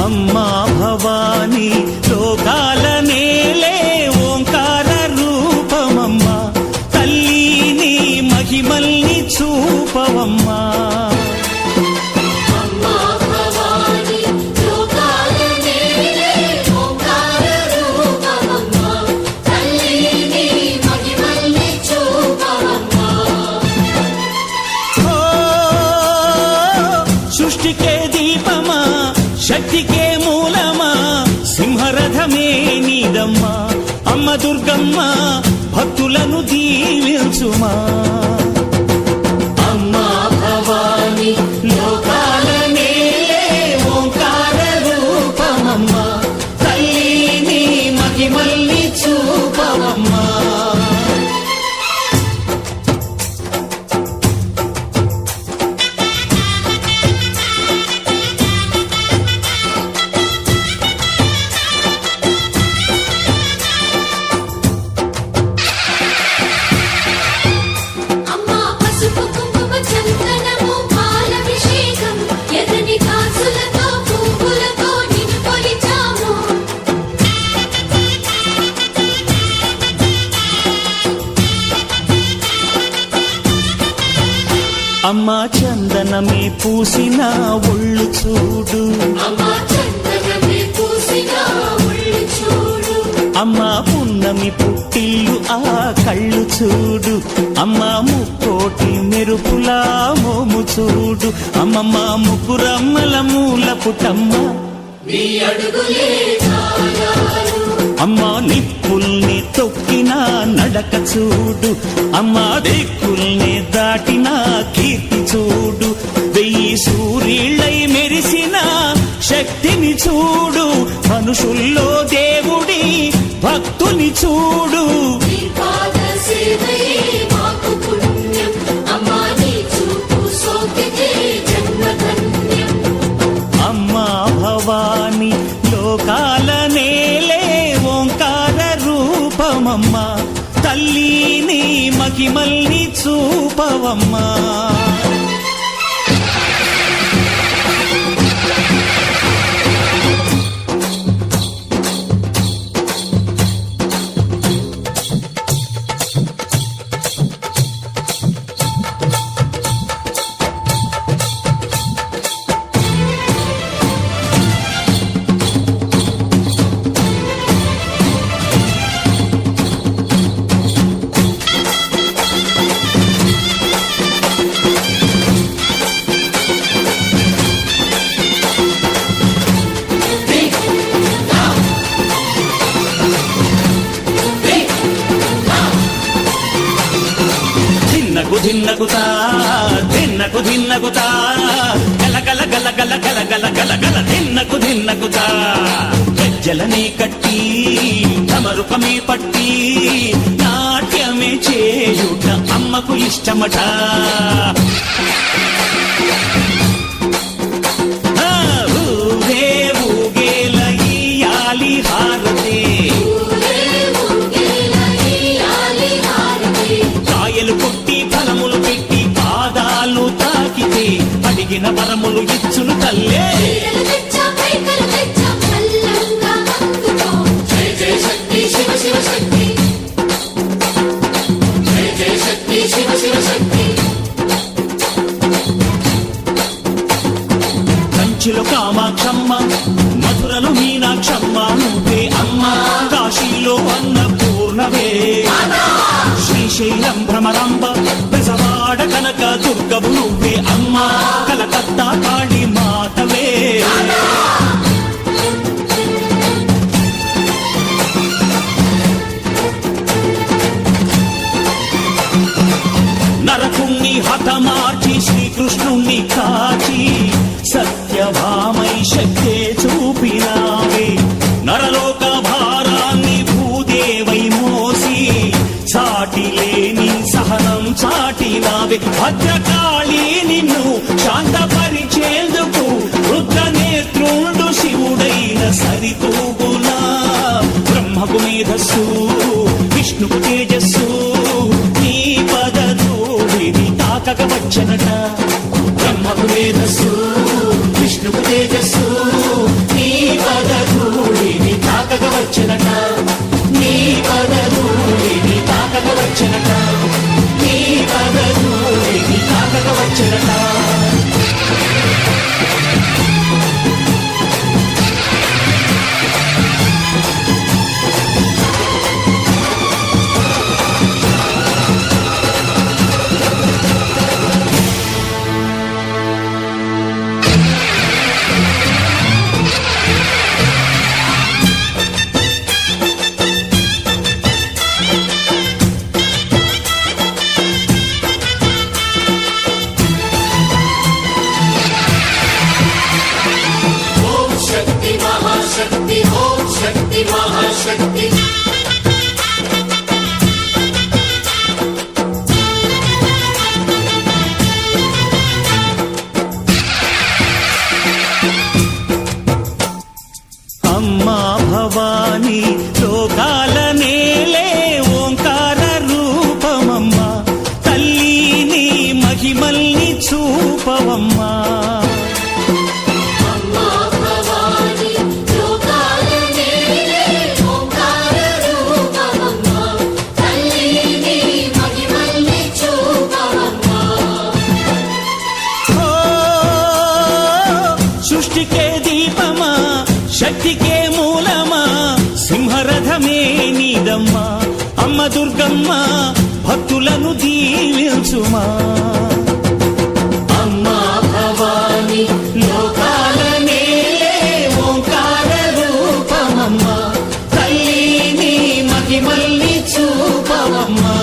అమ్మా భవాని లోకాల నేలే ఓంకార రూపమమ్మా తల్లిని మహిమల్ని చూపవమ్మా సృష్టికే దీపమా శక్తికే మూలమా సింహరథమే నీదమ్మా అమ్మ దుర్గమ్మ భక్తులను దీవించుమా అమ్మా భవాని లోకాల నేలే ఓంకార రూపమమ్మా తల్లిని మహిమల్ని చూపవమ్మా అమ్మా చందనమే పూసిన ఒళ్ళు చూడు అమ్మా పున్నమి పుట్టిల్లు ఆ కళ్ళు చూడు అమ్మా ముక్కోటి మెరుపులా మోము చూడు అమ్మమ్మ ముగ్గురమ్మల మూల పుటమ్మ అమ్మా నిప్పుల్ని తొక్కిన నడక చూడు అమ్మా దిక్కుల్ని దాటిన కీర్తి చూడు 1000 సూర్యుళ్ళై మెరిసిన శక్తిని చూడు మనుషుల్లో దేవుడి భక్తుని చూడు అమ్మా భవాని లోకాల నేలే ఓంకార రూపమమ్మా తల్లిని మహిమల్ని చూపవమ్మా ధిన్నగుతా ధిన్నకు ధిన్నగుతా గల గల గల గల గల గల గల గల ధిన్నగుతా గజ్జలనే కట్టి తమరుకమే పట్టి నాట్యమే చేయుట అమ్మకు ఇష్టమట ఊరే ఊగేల ఇయ్యాలి హారతే కాయలు కొట్టి ఫలములు పెట్టి పాదాలు తాకితే అడిగిన వరములు ఇచ్చును తల్లే కంచిలో కామాక్షమ్మ మధురలో మీనాక్షమ్మ నువ్వే అమ్మ కాశీలో అన్నపూర్ణవే శ్రీశైలం భ్రమరాంబ బెజవాడ కనక దుర్గవు నువ్వే అమ్మ కలకత్తా కాళీ మాతవే నరకుణ్ణి హతమార్చి శ్రీకృష్ణుణ్ణి కాచి సత్యభామై శక్తే చూపినావే నరలోక భారాన్ని భూదేవై మోసి సాటి లేని సహనం చాటినావే భద్రకాళి నిన్ను శాంతపరిచేందుకు రుద్రనేత్రుండు శివుడైన సరితూగునా మేధస్సు విష్ణువు తేజస్సు నీ పదధూళిని తాకగ వచ్చనట నీ పదధూళిని తాకగ వచ్చనట నీ పదధూళిని తాకగ వచ్చనట शक्ति ओम शक्ति महाशक्ति అమ్మా భవాని లోకాల నేలే ఓంకార రూపమమ్మా తల్లి నీ మహిమల్ని చూపవమ్మా సృష్టికే దీపమా శక్తికే మూలమా సింహరథమే నీదమ్మా అమ్మ దుర్గమ్మ భక్తులను దీవించుమా అమ్మా భవాని లోకాల నేలే ఓంకార రూపమమ్మా తల్లి నీ మహిమల్ని చూపవమ్మా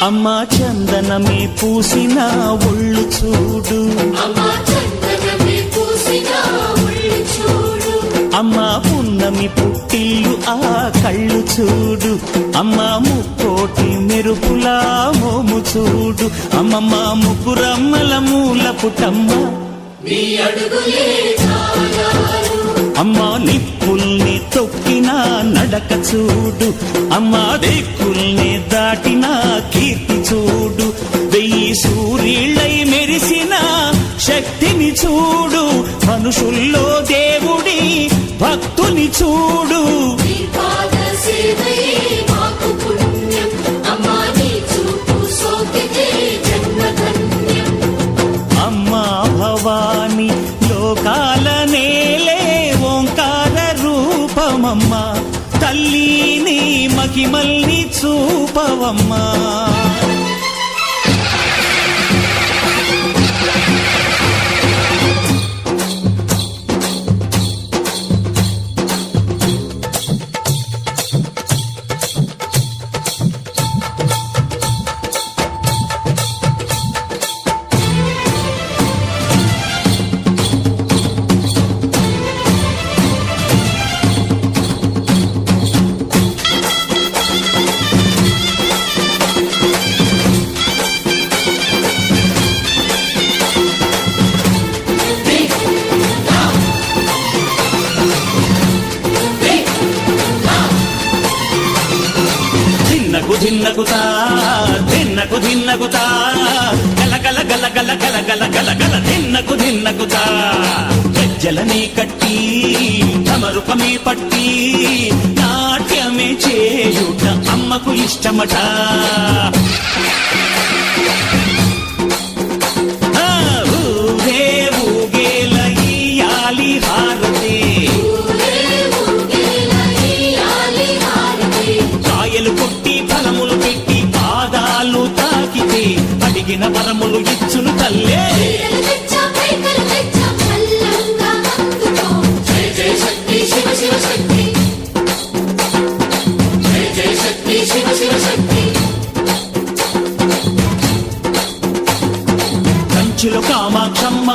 అమ్మా చందనమే పూసిన ఒళ్ళు చూడు అమ్మా పున్నమి పుట్టిల్లు ఆ కళ్ళు చూడు అమ్మా ముక్కోటి మెరుపులా మోము చూడు అమ్మమ్మ ముగ్గురమ్మల మూల పుటమ్మ అమ్మా నిప్పుల్ని తొక్కిన నడక చూడు అమ్మా దిక్కుల్ని దాటిన కీర్తి చూడు వెయ్యి సూర్యుళ్ళై మెరిసిన శక్తిని చూడు మనుషుల్లో దేవుడి భక్తుని చూడు అమ్మా భవాని లోకాల నేలే ఓంకార రూపమమ్మా తల్లి నీ మహిమల్ని చూపవమ్మా ధిన్నకుతా ధిన్నకుతా గల గల గల గల గల గల గల గల ధిన్నకుతా గజ్జలనే కట్టి తమరుపమే పట్టి నాట్యమే చేయుట అమ్మకు ఇష్టమట ఊరే ఊగేల ఇయ్యాలి హారతి కాయలు కొట్టి ఫలములు పెట్టి పాదాలు తాకితే అడిగిన వరములు ఇచ్చును తల్లే కామాక్షమ్మ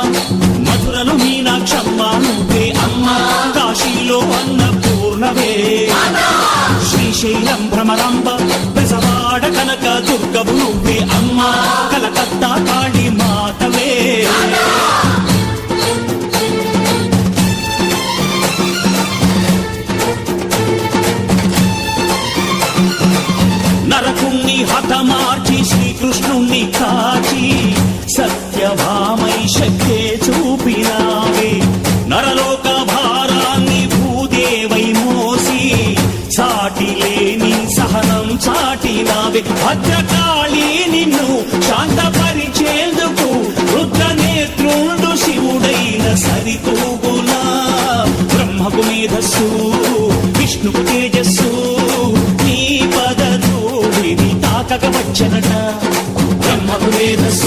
మధురలు మీనాక్షమ్మ నువ్వే అమ్మ కాశీలో అన్నపూర్ణవే శ్రీశైలం భ్రమరాంబ బెజవాడ కనక దుర్గవు నువ్వే అమ్మ కలకత్తా కాళీ మాతవే నరకుణ్ణి హతమార్చి శ్రీకృష్ణుణ్ణి కాచి సత్యభామై శక్తే చూపినావే నరలోక భారాన్ని భూదేవై మోసి సాటి లేని సహనం చాటినావే భద్రకాళి నిన్ను శాంతపరిచేందుకు రుద్రనేత్రుండు శివుడైన సరితూగులా బ్రహ్మకు మేధస్సు విష్ణుకు తేజస్సు నీ పదధూళిని తాకక వచ్చనట బ్రహ్మకు మేధస్సు